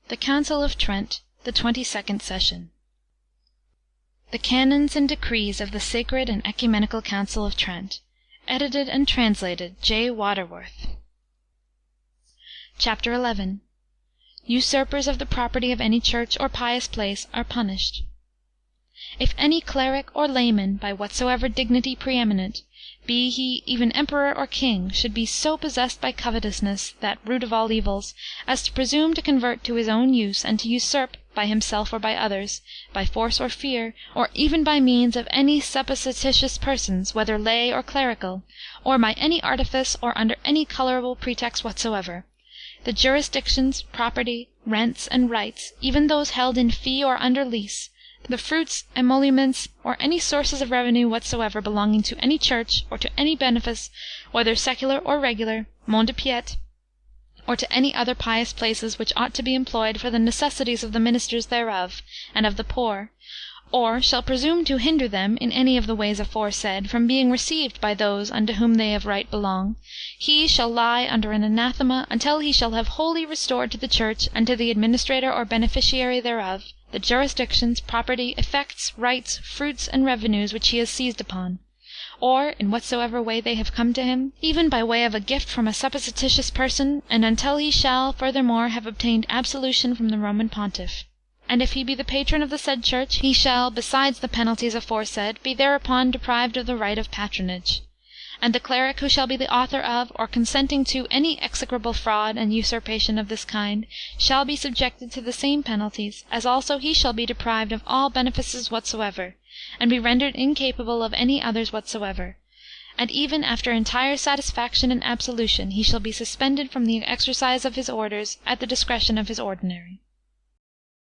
The Council of Trent, the 22nd Session. The Canons and Decrees of the Sacred and Ecumenical Council of Trent. Edited and translated J. Waterworth. Chapter 11. Usurpers of the property of any church or pious place are punished. If any cleric or layman, by whatsoever dignity preeminent, be he even emperor or king, should be so possessed by covetousness, that root of all evils, as to presume to convert to his own use, and to usurp, by himself or by others, by force or fear, or even by means of any supposititious persons, whether lay or clerical, or by any artifice, or under any colourable pretext whatsoever, the jurisdictions, property, rents, and rights, even those held in fee or under lease, the fruits, emoluments, or any sources of revenue whatsoever belonging to any church, or to any benefice, whether secular or regular, mont de piete, or to any other pious places which ought to be employed for the necessities of the ministers thereof, and of the poor, or shall presume to hinder them, in any of the ways aforesaid, from being received by those unto whom they of right belong, he shall lie under an anathema until he shall have wholly restored to the church, and to the administrator or beneficiary thereof, the jurisdictions, property, effects, rights, fruits, and revenues which he has seized upon, or in whatsoever way they have come to him, even by way of a gift from a supposititious person, and until he shall, furthermore, have obtained absolution from the Roman Pontiff. And if he be the patron of the said church, he shall, besides the penalties aforesaid, be thereupon deprived of the right of patronage. And the cleric who shall be the author of, or consenting to, any execrable fraud and usurpation of this kind, shall be subjected to the same penalties, as also he shall be deprived of all benefices whatsoever, and be rendered incapable of any others whatsoever. And even after entire satisfaction and absolution, he shall be suspended from the exercise of his orders, at the discretion of his ordinary.